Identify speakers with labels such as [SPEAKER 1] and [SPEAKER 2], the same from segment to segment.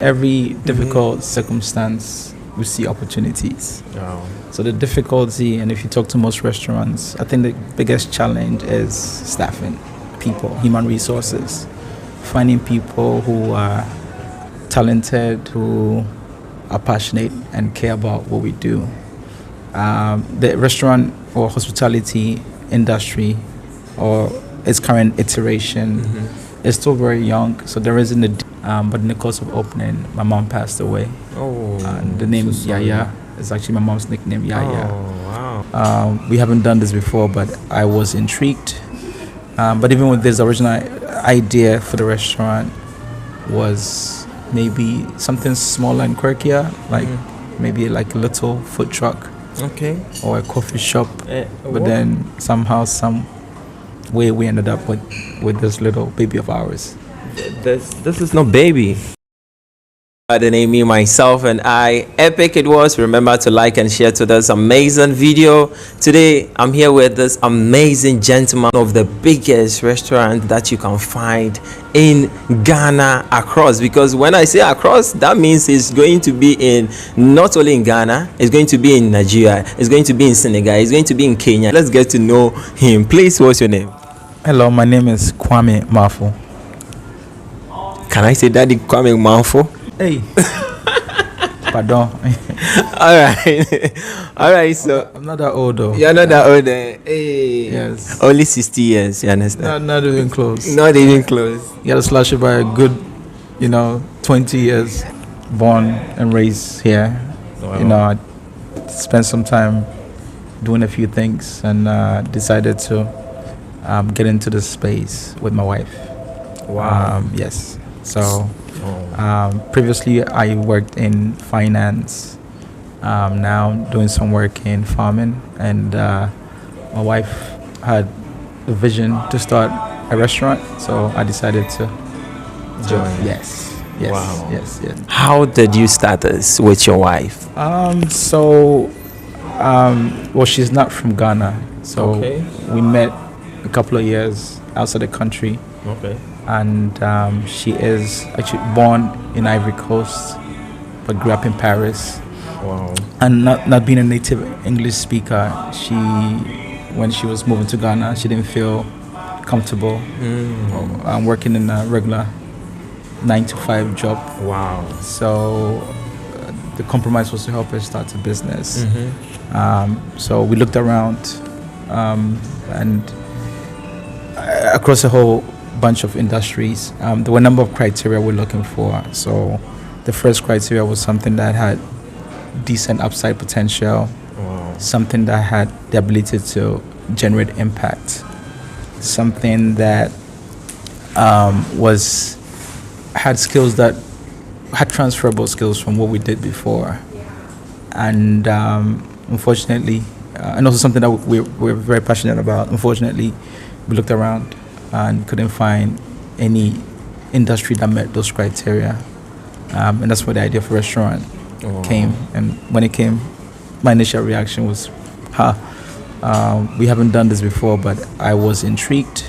[SPEAKER 1] Every difficult circumstance, we see opportunities.
[SPEAKER 2] Oh.
[SPEAKER 1] So the difficulty, and if you talk to most restaurants, I think the biggest challenge is staffing, people, human resources, finding people who are talented, who are passionate and care about what we do. The restaurant or hospitality industry, or its current iteration, is still very young. So there isn't but in the course of opening, my mom passed away.
[SPEAKER 2] Oh.
[SPEAKER 1] And the name Yaya is actually my mom's nickname, Yaya.
[SPEAKER 2] Oh, wow.
[SPEAKER 1] We haven't done this before, but I was intrigued. But even with this original idea for the restaurant was maybe something smaller and quirkier, like maybe like a little food truck.
[SPEAKER 2] Okay.
[SPEAKER 1] Or a coffee shop. But
[SPEAKER 2] what?
[SPEAKER 1] then somehow, some way we ended up with this little baby of ours.
[SPEAKER 2] This is not baby. The name me, myself, and I. Epic it was. Remember to like and share to this amazing video. Today, I'm here with this amazing gentleman of the biggest restaurant that you can find in Ghana across. Because when I say across, that means it's going to be in not only in Ghana, it's going to be in Nigeria, it's going to be in Senegal, it's going to be in Kenya. Let's get to know him. Please, what's your name?
[SPEAKER 1] Hello, my name is Kwame Mafo.
[SPEAKER 2] Can I say Daddy Kwame Mafo?
[SPEAKER 1] Hey. Pardon.
[SPEAKER 2] all right, so
[SPEAKER 1] I'm not that old though.
[SPEAKER 2] you're not that old. Hey,
[SPEAKER 1] Yes.
[SPEAKER 2] only 60 years, you understand?
[SPEAKER 1] Not even close.
[SPEAKER 2] Not even close.
[SPEAKER 1] You gotta slash it by a good, 20 years. Born and raised here.
[SPEAKER 2] Wow.
[SPEAKER 1] I spent some time doing a few things and decided to get into this space with my wife.
[SPEAKER 2] Wow.
[SPEAKER 1] Yes. So previously I worked in finance. Now doing some work in farming, and my wife had a vision to start a restaurant, so I decided to
[SPEAKER 2] Join.
[SPEAKER 1] Yes.
[SPEAKER 2] Wow.
[SPEAKER 1] Yes.
[SPEAKER 2] How did you start this with your wife?
[SPEAKER 1] Well, she's not from Ghana, so
[SPEAKER 2] Okay.
[SPEAKER 1] we met a couple of years outside the country.
[SPEAKER 2] Okay.
[SPEAKER 1] And she is actually born in Ivory Coast, but grew up in Paris.
[SPEAKER 2] Wow.
[SPEAKER 1] And not being a native English speaker, when she was moving to Ghana, she didn't feel comfortable working in a regular 9-to-5 job.
[SPEAKER 2] Wow.
[SPEAKER 1] So the compromise was to help her start a business. So we looked around and across the whole bunch of industries. There were a number of criteria we're looking for. So the first criteria was something that had decent upside potential, something that had the ability to generate impact, something that had skills that had transferable skills from what we did before, and unfortunately, and also something that we're very passionate about. Unfortunately, we looked around and couldn't find any industry that met those criteria, and that's where the idea for restaurant came. And when it came, my initial reaction was, we haven't done this before, but I was intrigued.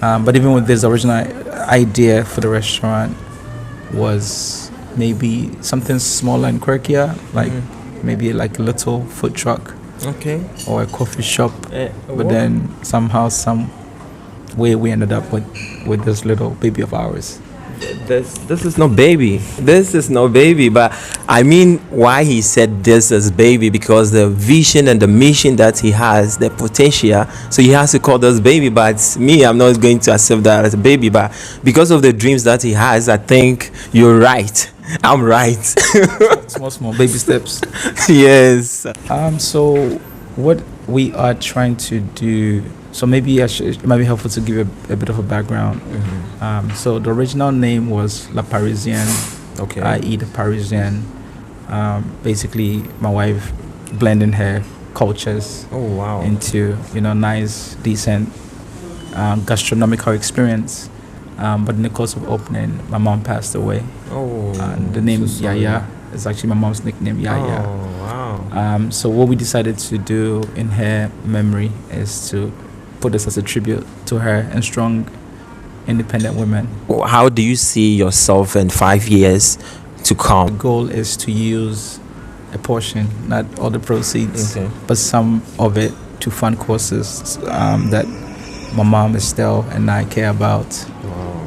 [SPEAKER 1] But even with this original idea for the restaurant was maybe something smaller and quirkier, like maybe like a little food truck.
[SPEAKER 2] Okay.
[SPEAKER 1] Or a coffee shop. But
[SPEAKER 2] what?
[SPEAKER 1] then somehow, some way we ended up with this little baby of ours.
[SPEAKER 2] This is not baby. This is not baby. But I mean, why he said this as baby, because the vision and the mission that he has, the potential. So he has to call this baby. But me, I'm not going to accept that as a baby. But because of the dreams that he has, I think you're right. I'm right.
[SPEAKER 1] Small baby steps.
[SPEAKER 2] Yes.
[SPEAKER 1] So what we are trying to do. So maybe it might be helpful to give a bit of a background. So the original name was La Parisienne,
[SPEAKER 2] Okay.
[SPEAKER 1] i.e. the Parisian. Basically, my wife blending her cultures
[SPEAKER 2] Oh wow.
[SPEAKER 1] into nice, decent gastronomical experience. But in the course of opening, my mom passed away.
[SPEAKER 2] Oh.
[SPEAKER 1] And the name
[SPEAKER 2] so sorry.
[SPEAKER 1] Yaya is actually my mom's nickname, Yaya.
[SPEAKER 2] Oh wow.
[SPEAKER 1] So what we decided to do in her memory is to put this as a tribute to her and strong, independent women.
[SPEAKER 2] How do you see yourself in 5 years to come?
[SPEAKER 1] Goal is to use a portion, not all the proceeds,
[SPEAKER 2] Okay.
[SPEAKER 1] but some of it to fund courses that my mom, Estelle, and I care about,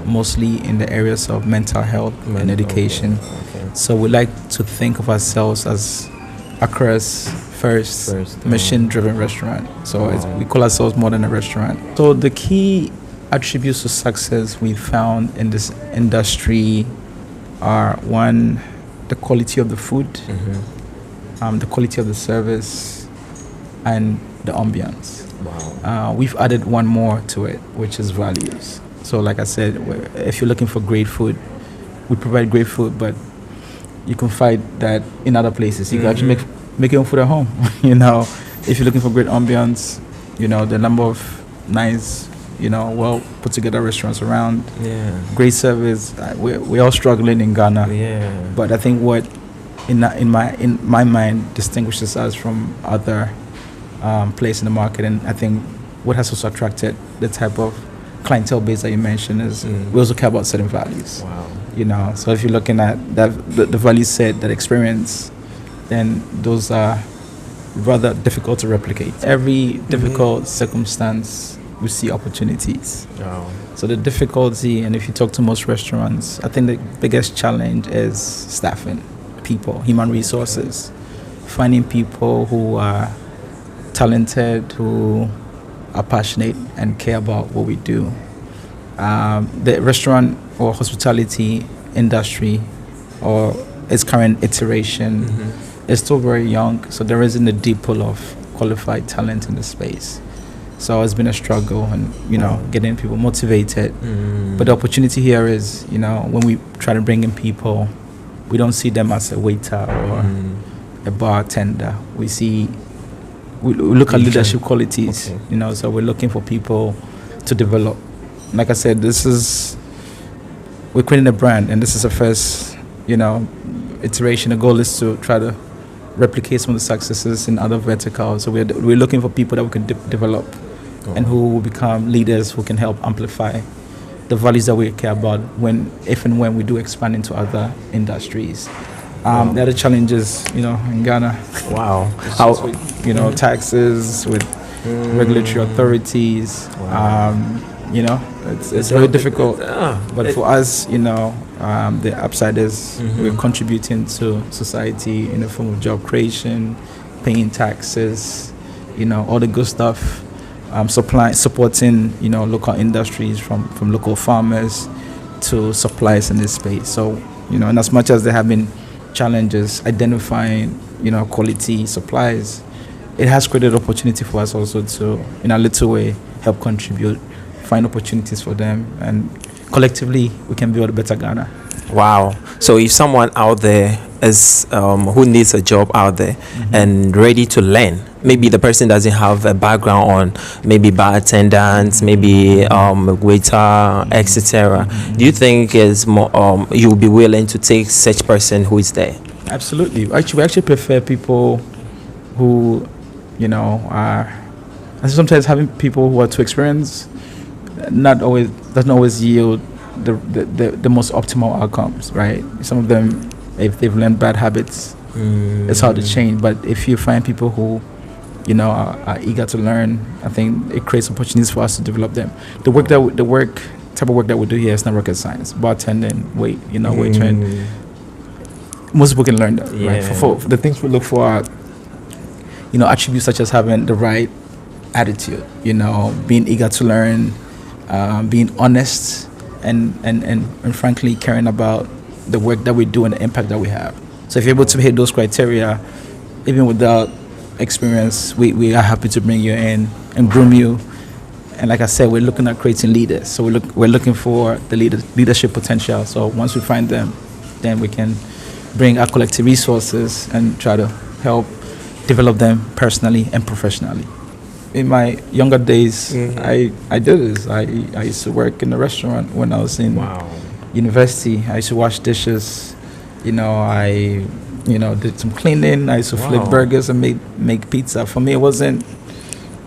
[SPEAKER 1] mostly in the areas of mental health and education.
[SPEAKER 2] Okay.
[SPEAKER 1] So we like to think of ourselves as Accra's first mission-driven restaurant. So we call ourselves more than a restaurant. So the key attributes to success we found in this industry are, one, the quality of the food, the quality of the service, and the ambiance.
[SPEAKER 2] Wow.
[SPEAKER 1] We've added one more to it, which is values. So like I said, if you're looking for great food, we provide great food, but you can find that in other places. You can actually make your own food at home. You know, if you're looking for great ambiance, you know, the number of nice, you know, well put together restaurants around.
[SPEAKER 2] Yeah.
[SPEAKER 1] Great service. We're all struggling in Ghana.
[SPEAKER 2] Yeah.
[SPEAKER 1] But I think what in my mind distinguishes us from other places in the market, and I think what has also attracted the type of clientele base that you mentioned is we also care about certain values.
[SPEAKER 2] Wow.
[SPEAKER 1] You know, so if you're looking at that, the value set, that experience, then those are rather difficult to replicate. Every difficult circumstance, we see opportunities.
[SPEAKER 2] Wow.
[SPEAKER 1] So the difficulty, and if you talk to most restaurants, I think the biggest challenge is staffing, people, human resources, finding people who are talented, who are passionate and care about what we do. The restaurant or hospitality industry, or its current iteration, is still very young, so there isn't a deep pool of qualified talent in the space. So it's been a struggle, and you know, getting people motivated. But the opportunity here is, you know, when we try to bring in people, we don't see them as a waiter or a bartender. We look at leadership qualities, you know, so we're looking for people to develop. Like I said, we're creating a brand, and this is the first, you know, iteration. The goal is to try to replicate some of the successes in other verticals. So we're looking for people that we can develop and who will become leaders who can help amplify the values that we care about if and when we do expand into other industries. The other challenges, you know, in Ghana.
[SPEAKER 2] Wow.
[SPEAKER 1] How with, you know, taxes, with regulatory authorities. You know, it's very difficult. But for us, you know, the upside is we're contributing to society in the form of job creation, paying taxes, you know, all the good stuff. Supporting, you know, local industries from local farmers to suppliers in this space. So, you know, and as much as there have been challenges identifying, you know, quality supplies, it has created opportunity for us also to, in a little way, help contribute, find opportunities for them, and collectively we can build a better Ghana.
[SPEAKER 2] Wow. So if someone out there is who needs a job out there and ready to learn, maybe the person doesn't have a background on maybe bar attendants, maybe waiter, etc. Do you think is more you will be willing to take such person who is there?
[SPEAKER 1] Absolutely. We actually prefer people who, you know, and sometimes having people who are too experienced doesn't always yield the most optimal outcomes, right? Some of them, if they've learned bad habits, it's hard to change. But if you find people who, you know, are eager to learn, I think it creates opportunities for us to develop them. The type of work that we do here is not rocket science. Bartending, waitering. Most people can learn that, right? For the things we look for are, you know, attributes such as having the right attitude, you know, being eager to learn, being honest, and frankly caring about the work that we do and the impact that we have. So if you're able to hit those criteria, even without experience, we are happy to bring you in and groom you. And like I said, we're looking at creating leaders. So we're looking for the leadership potential. So once we find them, then we can bring our collective resources and try to help develop them personally and professionally. In my younger days, I did this. I used to work in a restaurant when I was in university. I used to wash dishes. You know, I did some cleaning. I used to flip burgers and make pizza. For me, it wasn't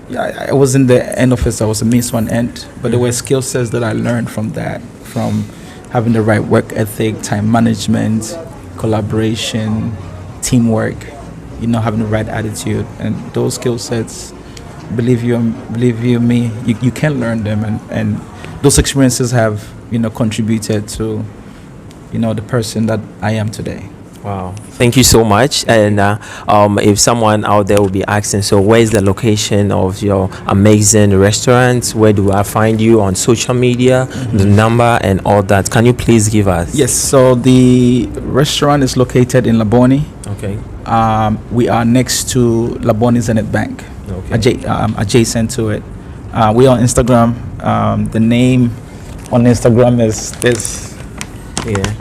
[SPEAKER 1] the end of it. I was a means to an end. But there were skill sets that I learned from that, from having the right work ethic, time management, collaboration, teamwork, having the right attitude, and those skill sets. Believe you me, you can learn them, and those experiences have contributed to the person that I am today.
[SPEAKER 2] Wow, thank you so much. And if someone out there will be asking, so where's the location of your amazing restaurant? Where do I find you on social media, the number and all that? Can you please give us?
[SPEAKER 1] Yes, so the restaurant is located in Labone.
[SPEAKER 2] Okay.
[SPEAKER 1] We are next to Labone Zenith Bank,
[SPEAKER 2] Okay.
[SPEAKER 1] adjacent to it. We are on Instagram. The name on Instagram is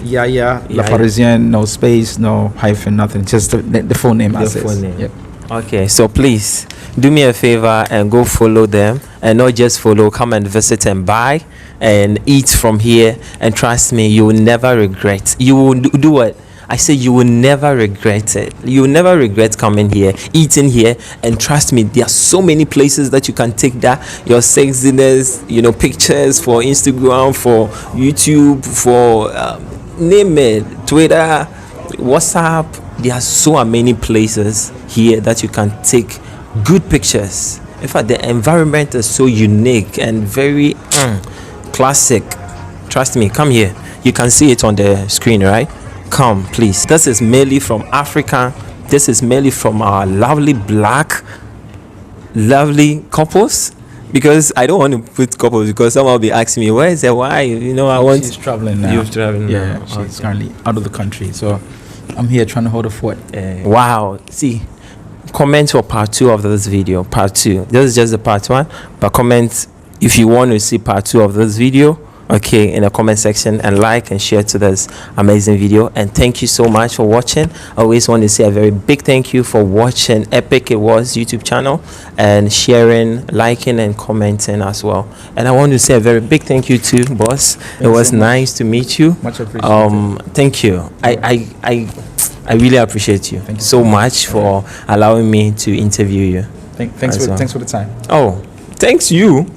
[SPEAKER 1] Yeah, La Parisienne, no space, no hyphen, nothing. Just the full name as is.
[SPEAKER 2] Full name.
[SPEAKER 1] Yep.
[SPEAKER 2] Okay, so please do me a favor and go follow them, and not just follow, come and visit and buy and eat from here. And trust me, you will never regret. You will do what? I say you will never regret it. You will never regret coming here, eating here, and trust me, there are so many places that you can take that your sexiness, pictures for Instagram, for YouTube, for name it, Twitter, WhatsApp. There are so many places here that you can take good pictures. In fact, the environment is so unique and very classic. Trust me, come here. You can see it on the screen, right? Come, please. This is mainly from Africa. This is mainly from our lovely black, lovely couples. Because I don't want to put couples, because someone will be asking me, where is the wife? I want.
[SPEAKER 1] She's traveling now.
[SPEAKER 2] You're traveling
[SPEAKER 1] Yeah,
[SPEAKER 2] now.
[SPEAKER 1] she's currently out of the country. So I'm here trying to hold a fort.
[SPEAKER 2] Wow. See, comment for part 2 of this video. Part 2. This is just the part 1. But comment if you want to see part 2 of this video. Okay, in the comment section, and like and share to this amazing video. And thank you so much for watching. I always want to say a very big thank you for watching Epic It Was YouTube channel, and sharing, liking and commenting as well. And I want to say a very big thank you to boss. It was nice to meet you.
[SPEAKER 1] Much appreciated.
[SPEAKER 2] Thank you. I really appreciate you.
[SPEAKER 1] Thank you
[SPEAKER 2] so much for allowing me to interview you.
[SPEAKER 1] Thanks for the time.
[SPEAKER 2] Oh, thanks you.